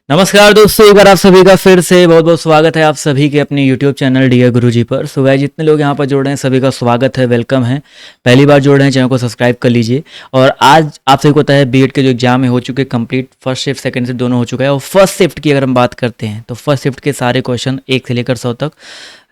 नमस्कार दोस्तों, एक बार आप सभी का फिर से बहुत बहुत स्वागत है आप सभी के अपने YouTube चैनल डियर गुरुजी पर। सो गाइस, जितने लोग यहाँ पर जुड़ रहे हैं सभी का स्वागत है, वेलकम है। पहली बार जुड़ रहे हैं चैनल को सब्सक्राइब कर लीजिए। और आज आप सभी को पता है बीएड के जो एग्जाम है हो चुके complete, first shift second shift दोनों हो चुका है। और फर्स्ट शिफ्ट की अगर हम बात करते हैं तो फर्स्ट शिफ्ट के सारे क्वेश्चन 1 से लेकर 100 तक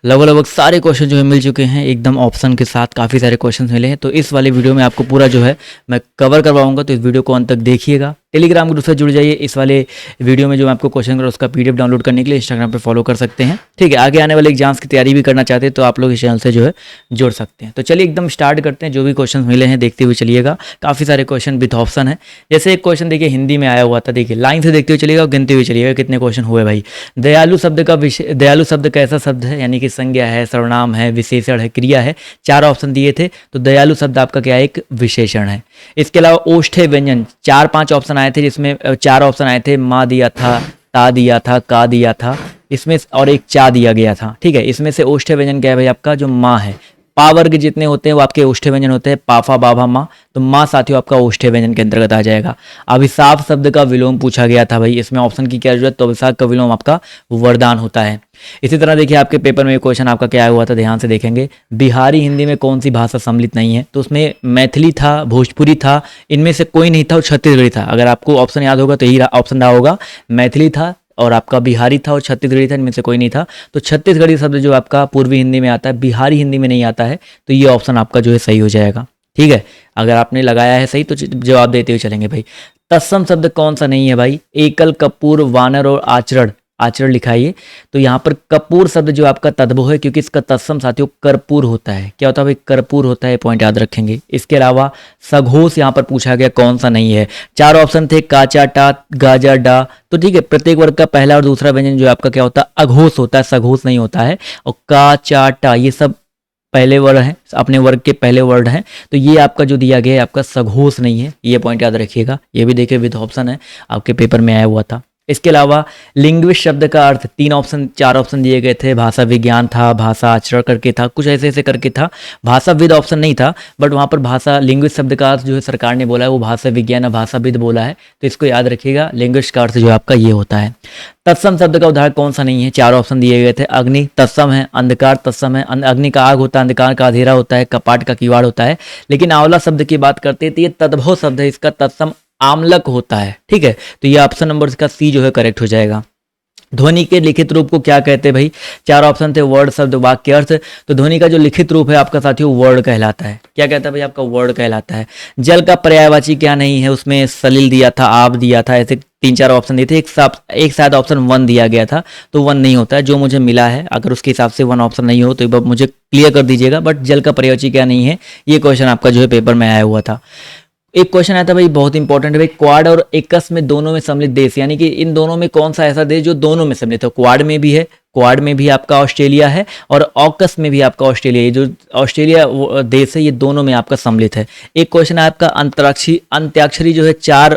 लगभग सारे क्वेश्चन जो है मिल चुके हैं, एकदम ऑप्शन के साथ काफ़ी सारे क्वेश्चन मिले हैं। तो इस वाले वीडियो में आपको पूरा जो है मैं कवर करवाऊंगा, तो इस वीडियो को अंत तक देखिएगा। टेलीग्राम ग्रुप से जुड़ जाइए। इस वाले वीडियो में जो मैं आपको क्वेश्चन कर उसका पीडीएफ डाउनलोड करने के लिए इंस्टाग्राम पे फॉलो कर सकते हैं। ठीक है, आगे आने वाले एग्जाम्स की तैयारी भी करना चाहते हैं तो आप लोग इस चैनल से जो है जुड़ सकते हैं। तो चलिए एकदम स्टार्ट करते हैं। जो भी क्वेश्चन मिले हैं देखते हुए चलिएगा। काफ़ी सारे क्वेश्चन विथ ऑप्शन है। जैसे एक क्वेश्चन देखिए हिंदी में आया हुआ था, देखिए लाइन से देखते हुए चलिएगा और गिनते हुए चलिएगा कितने क्वेश्चन हुए भाई। दयालु शब्द का विषय, दयालु शब्द कैसा शब्द है, यानी कि संज्ञा है, सर्वनाम है, विशेषण है, क्रिया है। 4 ऑप्शन दिए थे, तो दयालु शब्द आपका क्या है, एक विशेषण है। इसके अलावा ओष्ठ्य व्यंजन 4-5 ऑप्शन आए थे, जिसमें 4 ऑप्शन आए थे, माँ दिया था, ता दिया था, का दिया था, इसमें और एक चा दिया गया था। ठीक है, इसमें से ओष्ठ्य व्यंजन क्या है भाई, आपका जो माँ है। पा वर्ग जितने होते हैं वो आपके ओष्ठ्य व्यंजन होते हैं, पाफा बाभा माँ, तो माँ साथियों आपका ओष्ठ्य व्यंजन के अंतर्गत आ जाएगा। अभिशाप शब्द का विलोम पूछा गया था भाई, इसमें ऑप्शन की क्या जरूरत, तो अभिशाप का विलोम आपका वरदान होता है। इसी तरह देखिए आपके पेपर में क्वेश्चन आपका क्या हुआ था, ध्यान से देखेंगे। बिहारी हिंदी में कौन सी भाषा सम्मिलित नहीं है, तो उसमें मैथिली था, भोजपुरी था, इनमें से कोई नहीं था और छत्तीसगढ़ी था। अगर आपको ऑप्शन याद होगा तो यही ऑप्शन रहा होगा, मैथिली था और आपका बिहारी था और छत्तीसगढ़ी था, इनमें से कोई नहीं था। तो छत्तीसगढ़ी शब्द जो आपका पूर्वी हिंदी में आता है, बिहारी हिंदी में नहीं आता है, तो ये ऑप्शन आपका जो है सही हो जाएगा। ठीक है, अगर आपने लगाया है सही तो जवाब देते हुए चलेंगे भाई। तत्सम शब्द कौन सा नहीं है भाई, एकल, कपूर, वानर और आचरण, आचरण लिखाइए। तो यहाँ पर कपूर शब्द जो आपका तद्भव है, क्योंकि इसका तत्सम साथियों कर्पूर होता है। क्या होता है भाई, कर्पूर होता है, पॉइंट याद रखेंगे। इसके अलावा सघोष यहाँ पर पूछा गया कौन सा नहीं है। 4 ऑप्शन थे, काचा, टा, गाजा, डा। तो ठीक है, प्रत्येक वर्ग का पहला और दूसरा व्यंजन जो आपका क्या होता है, अघोष होता है, सघोष नहीं होता है। और का, चा, टा ये सब पहले वर्ड हैं, अपने वर्ग के पहले वर्ड हैं। तो ये आपका जो दिया गया है आपका सघोष नहीं है, ये पॉइंट याद रखिएगा। ये भी देखिए विद ऑप्शन है, आपके पेपर में आया हुआ था। इसके अलावा लिंग्विस्ट शब्द का अर्थ 3 ऑप्शन 4 ऑप्शन दिए गए थे, भाषा विज्ञान था, भाषा आचरण करके था, कुछ ऐसे ऐसे करके था। भाषा विद ऑप्शन नहीं था, बट वहाँ पर भाषा लिंग्विस्ट शब्द का अर्थ जो है सरकार ने बोला है वो भाषा विज्ञान और भाषा विद बोला है, तो इसको याद रखिएगा। लिंग्विस्ट का अर्थ जो आपका ये होता है। तत्सम शब्द का उदाहरण कौन सा नहीं है, 4 ऑप्शन दिए गए थे। अग्नि तत्सम है, अंधकार तत्सम है, अग्नि का आग होता है, अंधकार का अंधेरा होता है, कपाट का किवाड़ होता है। लेकिन आंवला शब्द की बात करते हैं तो ये तद्भव शब्द है, इसका तत्सम आमलक होता है। ठीक है, तो ये ऑप्शन नंबर इसका सी जो है करेक्ट हो जाएगा। ध्वनि के लिखित रूप को क्या कहते हैं भाई, 4 ऑप्शन थे, वर्ड, शब्द, वाक्य, अर्थ। तो ध्वनि का जो लिखित रूप है आपका साथियों वर्ड कहलाता है। क्या कहता है भाई, आपका वर्ड कहलाता है। जल का पर्यायवाची क्या नहीं है, उसमें सलिल दिया था, आप दिया था, ऐसे 3-4 ऑप्शन दिए थे। एक शायद ऑप्शन 1 दिया गया था, तो 1 नहीं होता है जो मुझे मिला है। अगर उसके हिसाब से 1 ऑप्शन नहीं हो तो एक बार मुझे क्लियर कर दीजिएगा। बट जल का पर्यायवाची क्या नहीं है, ये क्वेश्चन आपका जो है पेपर में आया हुआ था। एक क्वेश्चन आया था भाई, बहुत इंपॉर्टेंट है भाई, क्वाड और एकस में दोनों में सम्मिलित देश, यानी कि इन दोनों में कौन सा ऐसा देश जो दोनों में सम्मिलित है। क्वाड में भी है, क्वाड में भी आपका ऑस्ट्रेलिया है और ऑकस में भी आपका ऑस्ट्रेलिया, ये जो ऑस्ट्रेलिया देश है ये दोनों में आपका सम्मिलित है। एक क्वेश्चन है आपका अंत्याक्षरी जो है 4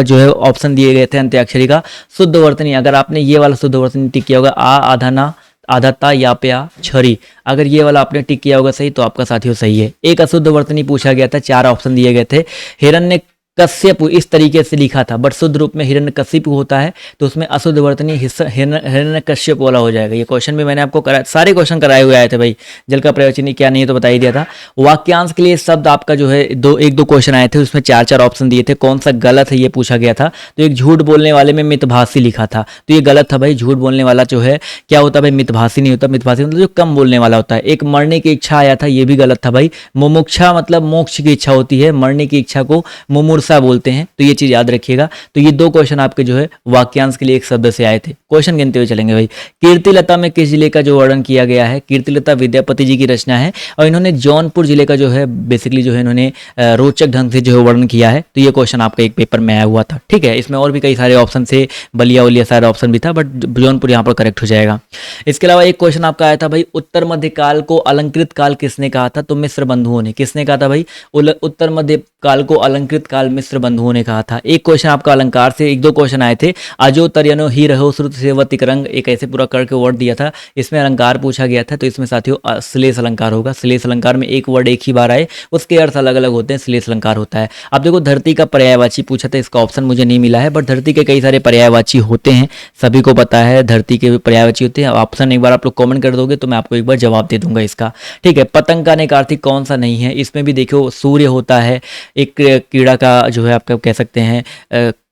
जो है ऑप्शन दिए गए थे अंत्याक्षरी का। शुद्ध वर्तनी, अगर आपने ये वाला शुद्ध वर्तनी टिक किया होगा, आ, आधा, ना, आधा, ता, या, प्या, छरी, अगर ये वाला आपने टिक किया होगा सही तो आपका साथियों सही है। एक अशुद्ध वर्तनी पूछा गया था, 4 ऑप्शन दिए गए थे। हिरण्य कश्यप इस तरीके से लिखा था, बट शुद्ध रूप में हिरण्य कश्यप होता है, तो उसमें अशुद्ध वर्तनी हिरण्य कश्यप वाला हो जाएगा। ये क्वेश्चन भी मैंने आपको सारे क्वेश्चन कराए हुए आए थे भाई। जल का प्रयोजन क्या नहीं है तो बता ही दिया था। वाक्यांश के लिए शब्द आपका जो है 1-2 क्वेश्चन आए थे, उसमें 4-4 ऑप्शन दिए थे, कौन सा गलत है ये पूछा गया था। तो एक झूठ बोलने वाले में मितभाषी लिखा था, तो ये गलत था भाई। झूठ बोलने वाला जो है क्या होता है भाई, मितभाषी नहीं होता। मितभाषी मतलब जो कम बोलने वाला होता है। एक मरने की इच्छा आया था, ये भी गलत था भाई। मुमुक्षा मतलब मोक्ष की इच्छा होती है, मरने की इच्छा को मुमूर्षा बोलते हैं, तो ये चीज याद रखिएगा। तो ये 2 क्वेश्चन आपके जो है वाक्यांश के लिए एक शब्द से आए थे। क्वेश्चन गिनते हुए चलेंगे भाई। कीर्तिलता में किस जिले का जो वर्णन किया गया है, कीर्तिलता विद्यापति जी की रचना है और इन्होंने जौनपुर जिले का जो है बेसिकली जो है इन्होंने रोचक ढंग से जो है वर्णन किया है। तो ये क्वेश्चन आपका एक पेपर में आया हुआ था। ठीक है, इसमें और भी कई सारे ऑप्शन थे, बलिया उलिया सारा ऑप्शन भी था, बट जौनपुर यहाँ पर करेक्ट हो जाएगा। इसके अलावा एक क्वेश्चन आपका आया था भाई, उत्तर मध्य काल को अलंकृत काल किसने कहा था, तो मिस्र बंधुओं ने। किसने कहा था भाई, उत्तर मध्य काल को अलंकृत काल मिश्र बंधुओं ने कहा था। एक क्वेश्चन आपका अलंकार से, एक दो क्वेश्चन आए थे। अजो तरयनो ही रहो श्रुत सेव तिकरंग, एक ऐसे पूरा करके वर्ड दिया था, इसमें अलंकार पूछा गया था। तो इसमें साथियों श्लेष अलंकार होगा। श्लेष अलंकार में एक वर्ड एक ही बार आए, उसके अर्थ अलग अलग होते हैं, श्लेष अलंकार होता है। अब देखो धरती का पर्यायवाची पूछा था, इसका ऑप्शन मुझे नहीं मिला है, बट धरती के कई सारे पर्यायवाची होते हैं, सभी को पता है धरती के पर्यायवाची होते हैं। ऑप्शन एक बार आप लोग कमेंट कर दोगे तो मैं आपको एक बार जवाब दे दूंगा इसका, ठीक है। पतंग का अनेक अर्थी कौन सा नहीं है, इसमें भी देखो सूर्य होता है, एक कीड़ा का जो है आपका कह सकते हैं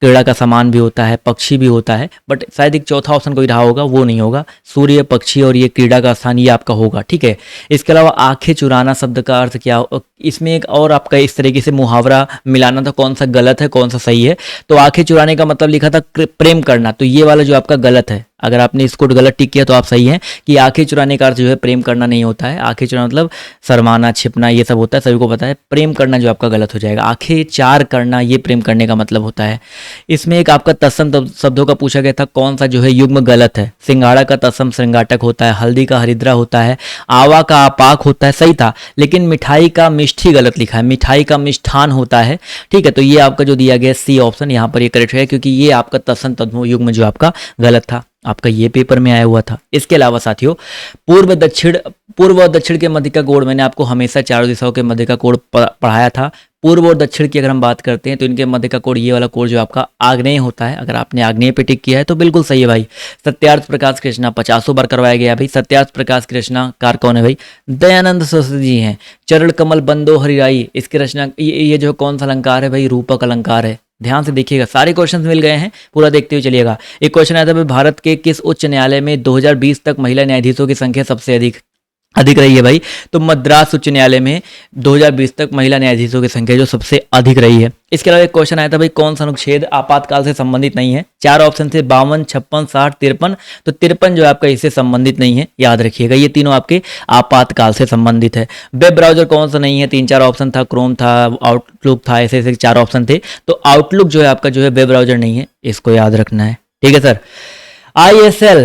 कीड़ा का समान भी होता है, पक्षी भी होता है, बट शायद एक चौथा ऑप्शन कोई रहा होगा, वो नहीं होगा। सूर्य, पक्षी और ये कीड़ा का स्थान ये आपका होगा, ठीक है। इसके अलावा आंखें चुराना शब्द का अर्थ क्या, इसमें एक और आपका इस तरीके से मुहावरा मिलाना था, कौन सा गलत है कौन सा सही है। तो आंखें चुराने का मतलब लिखा था प्रेम करना, तो ये वाला जो आपका गलत है। अगर आपने इसको गलत टिक किया तो आप सही हैं कि आंखें चुराने का अर्थ जो है प्रेम करना नहीं होता है। आंखें चुराना मतलब शर्माना, छिपना, ये सब होता है, सभी को पता है। प्रेम करना जो आपका गलत हो जाएगा। आंखें चार करना ये प्रेम करने का मतलब होता है। इसमें एक आपका तत्सम शब्दों का पूछा गया था, कौन सा जो है युग्म गलत है। सिंगाड़ा का तत्सम श्रृंगाटक होता है, हल्दी का हरिद्रा होता है, आवा का आपाक होता है, सही था। लेकिन मिठाई का मिष्ठी गलत लिखा है, मिठाई का मिष्ठान होता है, ठीक है। तो ये आपका जो दिया गया सी ऑप्शन यहाँ पर ये करेक्ट है, क्योंकि ये आपका तत्सम तद्भव युग्म जो आपका गलत था, आपका ये पेपर में आया हुआ था। इसके अलावा साथियों पूर्व और दक्षिण के मध्य का कोण, मैंने आपको हमेशा चारों दिशाओं के मध्य का कोण पढ़ाया था। पूर्व और दक्षिण की अगर हम बात करते हैं तो इनके मध्य का कोण, ये वाला कोण जो आपका आग्नेय होता है। अगर आपने आग्नेय पे टिक किया है तो बिल्कुल सही है भाई। सत्यार्थ प्रकाश की रचना 50 बार करवाया गया भाई। सत्यार्थ प्रकाश की रचनाकार कौन है भाई? दयानंद सरस्वती जी हैं। चरण कमल बंदो हरिराई, इसकी रचना ये जो कौन सा अलंकार है भाई? रूपक अलंकार है। ध्यान से देखिएगा, सारे क्वेश्चंस मिल गए हैं, पूरा देखते हुए चलिएगा। एक क्वेश्चन आया था भाई, भारत के किस उच्च न्यायालय में 2020 तक महिला न्यायाधीशों की संख्या सबसे अधिक रही है भाई? तो मद्रास उच्च न्यायालय में 2020 तक महिला न्यायाधीशों की संख्या जो सबसे अधिक रही है। इसके अलावा एक क्वेश्चन आया था भाई, कौन सा अनुच्छेद आपातकाल से संबंधित नहीं है? चार ऑप्शन थे, 52, 56, 60, 53। तो 53 जो आपका इससे संबंधित नहीं है, याद रखिएगा। ये तीनों आपके आपातकाल से संबंधित है। वेब ब्राउजर कौन सा नहीं है? 3-4 ऑप्शन था, क्रोम था, आउटलुक था, ऐसे ऐसे 4 ऑप्शन थे। तो आउटलुक जो है आपका जो है वेब ब्राउजर नहीं है, इसको याद रखना है, ठीक है सर। ISL,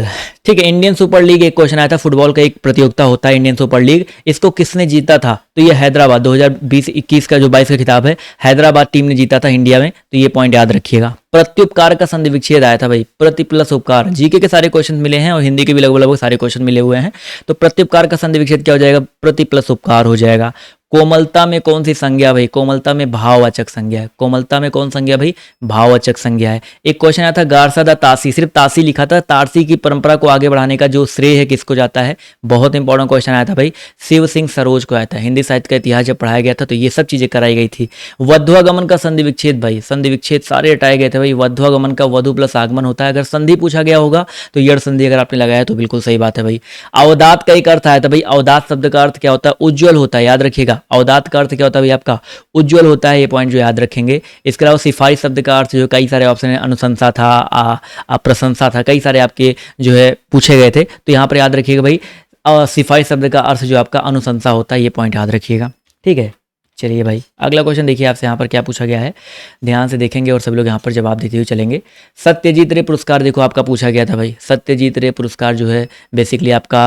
ठीक है, इंडियन सुपर लीग, एक क्वेश्चन आया था। फुटबॉल का एक प्रतियोगिता होता है इंडियन सुपर लीग, इसको किसने जीता था? तो ये हैदराबाद 2020-21 का जो 22 का खिताब है, हैदराबाद टीम ने जीता था इंडिया में। तो ये पॉइंट याद रखिएगा। प्रत्युपकार का संधि विच्छेद आया था भाई, प्रति प्लस उपकार। जीके के सारे क्वेश्चन मिले हैं और हिंदी के भी लगभग सारे क्वेश्चन मिले हुए हैं। तो प्रत्युपकार का संधि विच्छेद क्या हो जाएगा? प्रति प्लस उपकार हो जाएगा। कोमलता में कौन सी संज्ञा भाई? कोमलता में भाववाचक संज्ञा है। कोमलता में कौन संज्ञा भाई? भाववाचक संज्ञा है। एक क्वेश्चन आया था, गारसादा तासी, सिर्फ तासी लिखा था। तारसी की परंपरा को आगे बढ़ाने का जो श्रेय है किसको जाता है? बहुत इंपॉर्टेंट क्वेश्चन आया था भाई, शिव सिंह सरोज को आया था। हिंदी साहित्य का इतिहास जब पढ़ाया गया था तो ये सब चीजें कराई गई थी। वध्वागमन का संधि विच्छेद भाई, संधि विच्छेद सारे हटाए गए थे भाई। वध्वागमन का वधु प्लस आगमन होता है। अगर संधि पूछा गया होगा तो यड़ संधि अगर आपने लगाया तो बिल्कुल सही बात है भाई। अवदात का एक अर्थ आया था भाई, अवदात शब्द का अर्थ क्या होता है? उज्ज्वल होता है, याद रखिएगा। अवदात का अर्थ क्या होता है भाई आपका? उज्ज्वल होता है, ये पॉइंट जो याद रखेंगे। इसके अलावा सिफारिश शब्द का अर्थ जो कई सारे ऑप्शन है, अनुशंसा था, प्रशंसा था, कई सारे आपके जो है पूछे गए थे। तो यहाँ पर याद रखिएगा भाई, सिफारिश शब्द का अर्थ जो आपका अनुशंसा होता है, ये पॉइंट याद रखिएगा, ठीक है। चलिए भाई, अगला क्वेश्चन देखिए आपसे यहाँ पर क्या पूछा गया है, ध्यान से देखेंगे और सभी लोग यहाँ पर जवाब देते हुए चलेंगे। सत्यजीत रे पुरस्कार देखो आपका पूछा गया था भाई। सत्यजीत रे पुरस्कार जो है बेसिकली आपका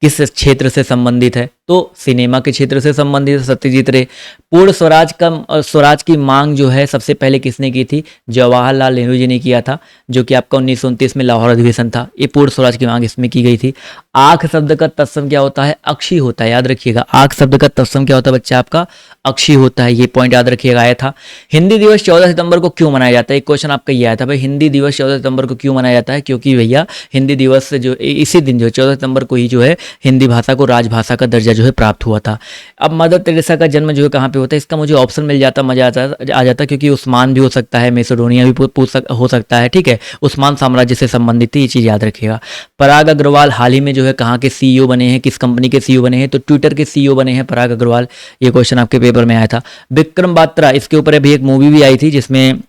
किस क्षेत्र से संबंधित है? तो सिनेमा के क्षेत्र से संबंधित है सत्यजीत रे। पूर्ण स्वराज की मांग जो है सबसे पहले किसने की थी? जवाहरलाल नेहरू जी ने किया था, जो कि आपका 1929 में लाहौर अधिवेशन था। ये पूर्ण स्वराज की मांग इसमें की गई थी। आंख शब्द का तत्सम क्या होता है? अक्षी होता है, याद रखिएगा। आंख शब्द का तत्सम क्या होता है बच्चा आपका? अक्षी होता है, ये पॉइंट याद रखिएगा। आया था। हिंदी दिवस 14 सितंबर को क्यों मनाया जाता है? एक क्वेश्चन आपका ये आया था भाई, हिंदी दिवस 14 सितंबर को क्यों मनाया जाता है? क्योंकि भैया हिंदी दिवस जो इसी दिन जो 14 सितंबर को ही जो है हिंदी भाषा को राजभाषा का दर्जा जो है प्राप्त हुआ था। अब मदर टेरेसा का जन्म जो है कहाँ पे होता है? इसका मुझे ऑप्शन मिल जाता, मजा आ जाता, क्योंकि उस्मान भी हो सकता है, मैसेडोनिया भी हो सकता है, ठीक है। उस्मान साम्राज्य से संबंधित थी, ये चीज याद रखिएगा। पराग अग्रवाल हाल ही में जो है कहाँ के CEO बने हैं, किस कंपनी के CEO बने हैं? तो ट्विटर के CEO बने हैं पराग अग्रवाल। ये क्वेश्चन आपके पेपर में आया था। विक्रम बात्रा, इसके ऊपर अभी एक मूवी भी आई थी जिसमें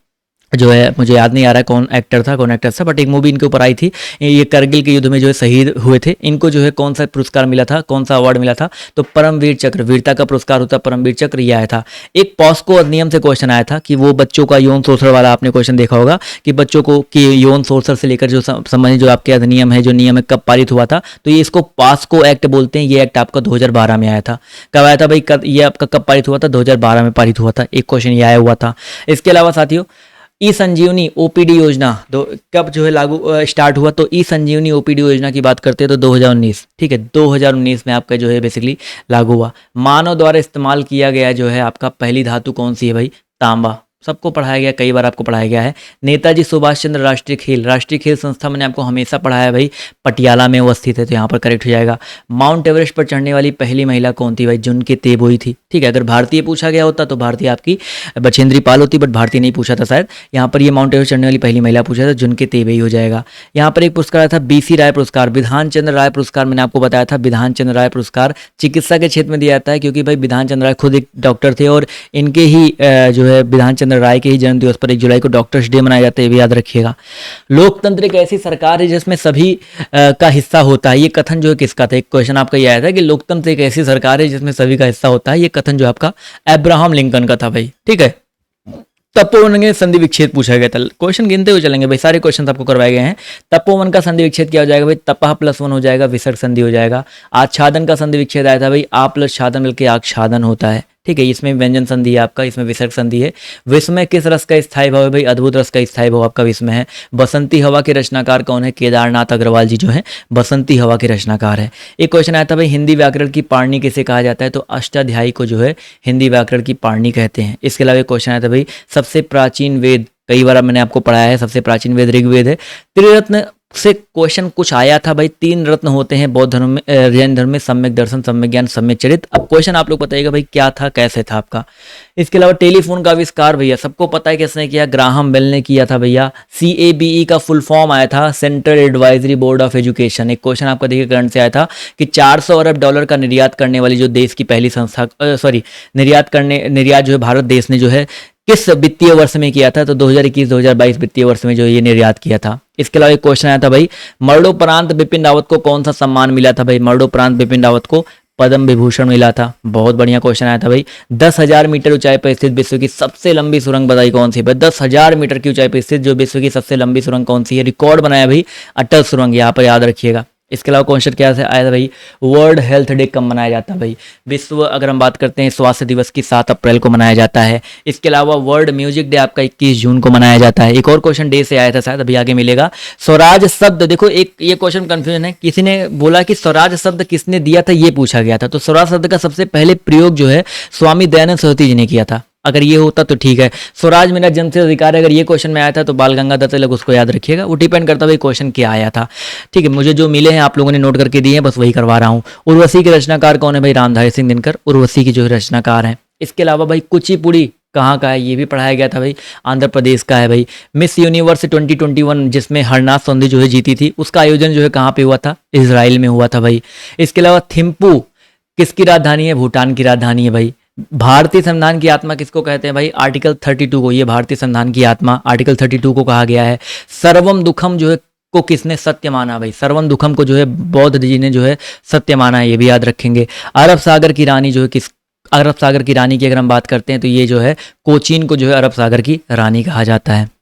जो है मुझे याद नहीं आ रहा है कौन एक्टर था कौन एक्ट्रेस था, बट एक मूवी इनके ऊपर आई थी। ये करगिल के युद्ध में जो है शहीद हुए थे, इनको जो है कौन सा पुरस्कार मिला था, कौन सा अवार्ड मिला था, तो परमवीर चक्र, वीरता का पुरस्कार होता है परमवीर चक्र, ये आया था। एक पॉस्को अधिनियम से क्वेश्चन आया था कि वो बच्चों का यौन शोषण वाला आपने क्वेश्चन देखा होगा कि बच्चों को कि यौन शोषण से लेकर जो संबंधित जो आपके अधिनियम है, जो नियम है, कब पारित हुआ था, तो ये इसको पॉस्को एक्ट बोलते हैं। ये एक्ट आपका 2012 में आया था। कब आया था भाई, ये आपका कब पारित हुआ था, 2012 में पारित हुआ था। एक क्वेश्चन ये आया हुआ था। इसके अलावा साथियों ई संजीवनी ओपीडी योजना कब जो है लागू स्टार्ट हुआ, तो ई संजीवनी ओपीडी योजना की बात करते हैं तो 2019, ठीक है, 2019 में आपका जो है बेसिकली लागू हुआ। मानव द्वारा इस्तेमाल किया गया जो है आपका पहली धातु कौन सी है भाई, तांबा। सबको पढ़ाया गया, कई बार आपको पढ़ाया गया है। नेताजी सुभाष चंद्र राष्ट्रीय खेल संस्था मैंने आपको हमेशा पढ़ाया है भाई, पटियाला में वो स्थित है, तो यहाँ पर करेक्ट हो जाएगा। माउंट एवरेस्ट पर चढ़ने वाली पहली महिला कौन थी भाई, जुनके तेबोई थी, ठीक है। अगर भारतीय पूछा गया होता तो भारतीय आपकी बछेंद्री पाल होती, बट भारतीय नहीं पूछा था शायद। यहाँ पर ये माउंट एवरेस्ट चढ़ने वाली पहली महिला पूछा था, जुनके तेबोई हो जाएगा। यहाँ पर एक पुरस्कार आया था बीसी राय पुरस्कार, विधान चंद्र राय पुरस्कार, मैंने आपको बताया था विधान चंद्र राय पुरस्कार चिकित्सा के क्षेत्र में दिया जाता है, क्योंकि भाई विधान चंद्र राय खुद एक डॉक्टर थे और इनके ही जो है विधान चंद्र राय के ही जन्म दिवस पर 1 जुलाई को डॉक्टर्स डे मनाया जाता है, ये भी याद रखिएगा। लोकतंत्र एक ऐसी सरकार है जिसमें सभी का हिस्सा होता है, ये कथन जो है किसका था, एक क्वेश्चन आपका ये आया था कि लोकतंत्र एक ऐसी सरकार है जिसमें सभी का हिस्सा होता है, ये कथन जो आपका अब्राहम लिंकन का था भाई, ठीक है। तपोवन के संधि विच्छेद पूछा गया था, क्वेश्चन गिनते हुए चलेंगे भाई, सारे क्वेश्चन आपको करवाए गए हैं। तपोवन का संधि विच्छेद क्या हो जाएगा भाई, तपह +1 हो जाएगा, विसर्ग संधि हो जाएगा। आच्छादन का संधि विच्छेद आया था भाई, आ प्लस छादन मिलकर आच्छादन होता है, ठीक है। इसमें व्यंजन संधि है आपका, इसमें विसर्ग संधि है। विस्मय किस रस का स्थायी भाव है भाई, अद्भुत रस का स्थायी भाव आपका विस्मय है। बसंती हवा के रचनाकार कौन है, केदारनाथ अग्रवाल जी जो है बसंती हवा के रचनाकार है। एक क्वेश्चन आया था भाई, हिंदी व्याकरण की पारणी किसे कहा जाता है, तो अष्टाध्यायी को जो है हिंदी व्याकरण की पारणी कहते हैं। इसके अलावा एक क्वेश्चन आया था भाई, सबसे प्राचीन वेद, कई बार मैंने आपको पढ़ाया है, सबसे प्राचीन वेद ऋग्वेद है। त्रिरत्न से क्वेश्चन कुछ आया था भाई, 3 रत्न होते हैं बौद्ध धर्म में, जैन धर्म में, सम्यक दर्शन, सम्यक ज्ञान, सम्यक चरित। अब क्वेश्चन आप लोग बताइएगा भाई क्या था, कैसे था आपका। इसके अलावा टेलीफोन का आविष्कार भैया सबको पता है किसने किया, ग्राहम बेल ने किया था भैया। CABE का फुल फॉर्म आया था central advisory board of education. एक क्वेश्चन आपका देखिए करंट से आया था कि 400 अरब डॉलर का निर्यात करने वाली जो देश की पहली संस्था, निर्यात जो है भारत देश ने जो है किस वित्तीय वर्ष में किया था, तो 2021-2022 वित्तीय वर्ष में जो ये निर्यात किया था। इसके अलावा एक क्वेश्चन आया था भाई, मरणोपरांत बिपिन रावत को कौन सा सम्मान मिला था भाई, मरणोपरांत बिपिन रावत को पद्म विभूषण मिला था। बहुत बढ़िया क्वेश्चन आया था भाई। 10,000 मीटर ऊंचाई पर स्थित विश्व की सबसे लंबी सुरंग बताई कौन सी है भाई, 10,000 मीटर की ऊंचाई पर स्थित जो विश्व की सबसे लंबी सुरंग कौन सी है, रिकॉर्ड बनाया भाई अटल सुरंग, यहाँ पर याद रखिएगा। इसके अलावा क्वेश्चन क्या आया था भाई, वर्ल्ड हेल्थ डे कब मनाया जाता है भाई, विश्व अगर हम बात करते हैं स्वास्थ्य दिवस की 7 अप्रैल को मनाया जाता है। इसके अलावा वर्ल्ड म्यूजिक डे आपका 21 जून को मनाया जाता है। एक और क्वेश्चन डे से आया था शायद, अभी आगे मिलेगा। स्वराज शब्द, देखो एक ये क्वेश्चन कंफ्यूजन है, किसी ने बोला कि स्वराज शब्द किसने दिया था, ये पूछा गया था। तो स्वराज शब्द का सबसे पहले प्रयोग जो है स्वामी दयानंद सरस्वती जी ने किया था। अगर ये होता तो ठीक है, स्वराज मेरा जन्मसिद्ध अधिकार है, अगर ये क्वेश्चन में आया था तो बाल गंगाधर तिलक, उसको याद रखिएगा। वो डिपेंड करता है क्वेश्चन क्या आया था, ठीक है। मुझे जो मिले हैं आप लोगों ने नोट करके दिए हैं, बस वही करवा रहा हूँ। उर्वशी के रचनाकार कौन है भाई, रामधारी सिंह दिनकर उर्वशी की जो रचनाकार हैं। इसके अलावा भाई कुचिपुड़ी कहाँ का है, ये भी पढ़ाया गया था भाई, आंध्र प्रदेश का है भाई। मिस यूनिवर्स 2021 जिसमें हरनाथ संधि जो है जीती थी, उसका आयोजन जो है कहाँ पे हुआ था, इजराइल में हुआ था भाई। इसके अलावा थिम्पू किसकी राजधानी है, भूटान की राजधानी है भाई। भारतीय संविधान की आत्मा किसको कहते हैं भाई, आर्टिकल 32 को, ये भारतीय संविधान की आत्मा आर्टिकल 32 को कहा गया है। सर्वम दुखम जो है को किसने सत्य माना भाई, सर्वम दुखम को जो है बौद्ध जी ने जो है सत्य माना है, ये भी याद रखेंगे। अरब सागर की रानी जो है किस, अरब सागर की रानी की अगर हम बात करते हैं तो ये जो है कोचीन को जो है अरब सागर की रानी कहा जाता है।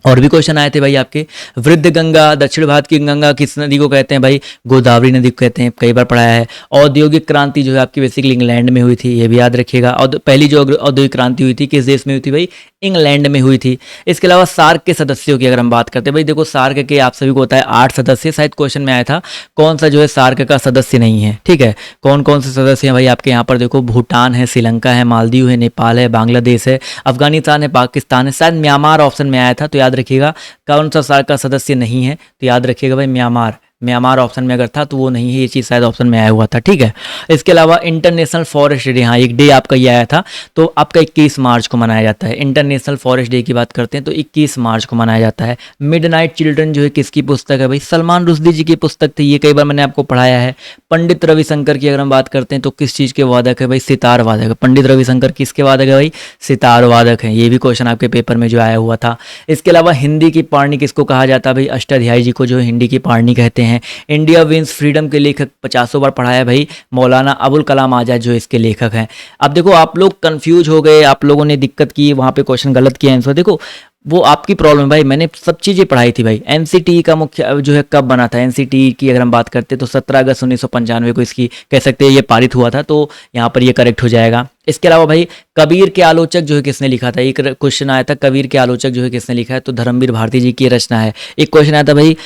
और भी क्वेश्चन आए थे भाई आपके, वृद्ध गंगा दक्षिण भारत की गंगा किस नदी को कहते हैं भाई, गोदावरी नदी को कहते हैं, कई बार पढ़ाया है। औद्योगिक क्रांति जो है आपकी बेसिकली इंग्लैंड में हुई थी, ये भी याद रखिएगा। और पहली जो औद्योगिक क्रांति हुई थी किस देश में हुई थी भाई, इंग्लैंड में हुई थी। इसके अलावा सार्क के सदस्यों की अगर हम बात करते हैं भाई, देखो सार्क के आप सभी को होता है 8 सदस्य, शायद क्वेश्चन में आया था कौन सा जो है सार्क का सदस्य नहीं है, ठीक है। कौन कौन से सदस्य हैं भाई आपके यहाँ पर देखो, भूटान है, श्रीलंका है, मालदीव है, नेपाल है, बांग्लादेश है, अफगानिस्तान है, पाकिस्तान है, शायद म्यांमार ऑप्शन में आया था, तो याद रखिएगा कौन सा सार्क का सदस्य नहीं है, तो याद रखिएगा भाई म्यांमार। म्यांमार ऑप्शन में अगर था तो वो नहीं है, ये चीज़ शायद ऑप्शन में आया हुआ था, ठीक है। इसके अलावा इंटरनेशनल फॉरेस्ट डे, हाँ एक डे आपका ये आया था, तो आपका 21 मार्च को मनाया जाता है। इंटरनेशनल फॉरेस्ट डे की बात करते हैं तो 21 मार्च को मनाया जाता है। मिडनाइट चिल्ड्रन जो है किसकी पुस्तक है भाई, सलमान रुश्दी जी की पुस्तक थी, ये कई बार मैंने आपको पढ़ाया है। पंडित रविशंकर की अगर हम बात करते हैं तो किस चीज़ के वादक है भाई, सितार वादक है। पंडित रविशंकर किसके वादक है भाई, सितार वादक हैं, ये भी क्वेश्चन आपके पेपर में जो आया हुआ था। इसके अलावा हिंदी की पारणी किसको कहा जाता है भाई, अष्टाध्यायी जी को जो है हिंदी की पारणी कहते हैं। इंडिया विंस फ्रीडम के लेखक 50 बार पढ़ा है भाई, मौलाना अबुल कलाम आज़ाद जो इसके लेखक हैं। अब देखो आप लोग कंफ्यूज हो गए, आप लोगों ने दिक्कत की, वहाँ पे क्वेश्चन गलत किया आंसर, देखो वो आपकी प्रॉब्लम है भाई, मैंने सब चीज़ें पढ़ाई थी भाई। एनसीटी का मुख्य जो है कब बना था, एनसीटी की अगर हम बात करते हैं तो 17 अगस्त 1995 को इसकी कह सकते हैं ये पारित हुआ था, तो यहाँ पर ये करेक्ट हो जाएगा। इसके अलावा भाई कबीर के आलोचक जो है किसने लिखा था, एक क्वेश्चन आया था, कबीर के आलोचक जो है किसने लिखा है, तो धर्मवीर भारती जी की रचना है। एक क्वेश्चन आया था भाई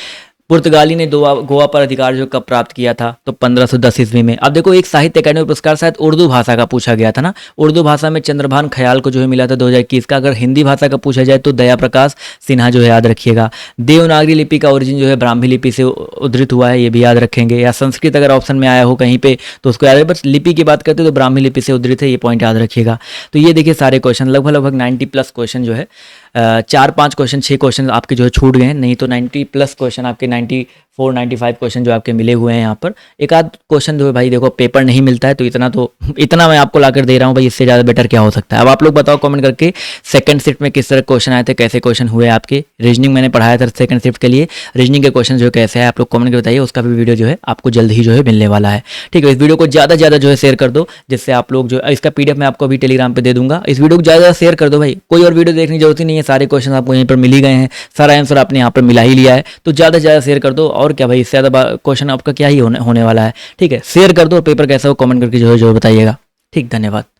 पुर्तगाली ने गोवा पर अधिकार जो कब प्राप्त किया था, तो 1510 ईस्वी में। अब देखो एक साहित्य अकादमी पुरस्कार शायद उर्दू भाषा का पूछा गया था ना, उर्दू भाषा में चंद्रभान ख्याल को जो है मिला था 2021 का। अगर हिंदी भाषा का पूछा जाए तो दया प्रकाश सिन्हा जो है याद रखिएगा। देवनागरी लिपि का ओरिजिन जो है ब्राह्मी लिपि से उद्धृत हुआ है, ये भी याद रखेंगे। या संस्कृत अगर ऑप्शन में आया हो कहीं पे तो उसको याद है, बस लिपि की बात करते तो ब्राह्मी लिपि से उद्धृत है, ये पॉइंट याद रखिएगा। तो ये देखिए सारे क्वेश्चन लगभग 90+ क्वेश्चन जो है 4-5 क्वेश्चन 6 क्वेश्चन आपके जो है छूट गए हैं, नहीं तो 90+ क्वेश्चन आपके 94-95 क्वेश्चन जो आपके मिले हुए हैं यहाँ पर। एक आध क्वेश्चन जो है भाई देखो पेपर नहीं मिलता है तो इतना मैं आपको लाकर दे रहा हूँ भाई, इससे ज़्यादा बेटर क्या हो सकता है। अब आप लोग बताओ कमेंट करके सेकंड शिफ्ट में किस तरह क्वेश्चन आए थे, कैसे क्वेश्चन हुए आपके। रीजनिंग मैंने पढ़ाया था सेकंड शिफ्ट के लिए, रीजनिंग के क्वेश्चन जो कैसे है आप लोग कमेंट करके बताइए, उसका भी वीडियो जो है आपको जल्द ही जो है मिलने वाला है, ठीक है। इस वीडियो को ज़्यादा से ज़्यादा जो है शेयर कर दो, जिससे आप लोग जो इसका PDF मैं आपको अभी टेलीग्राम पर दे दूंगा। इस वीडियो को ज़्यादा शेयर कर दो भाई, कोई और वीडियो देखने की जरूरत ही नहीं है, सारे क्वेश्चन आपको यहीं पर मिल ही गए हैं, सारा आंसर आपने यहाँ पर मिला ही लिया है, तो ज़्यादा से ज़्यादा शेयर कर दो। और क्या भाई, इससे ज़्यादा क्वेश्चन आपका क्या ही होने वाला है, ठीक है। शेयर कर दो और पेपर कैसा हो कमेंट करके जो है बताइएगा, ठीक। धन्यवाद।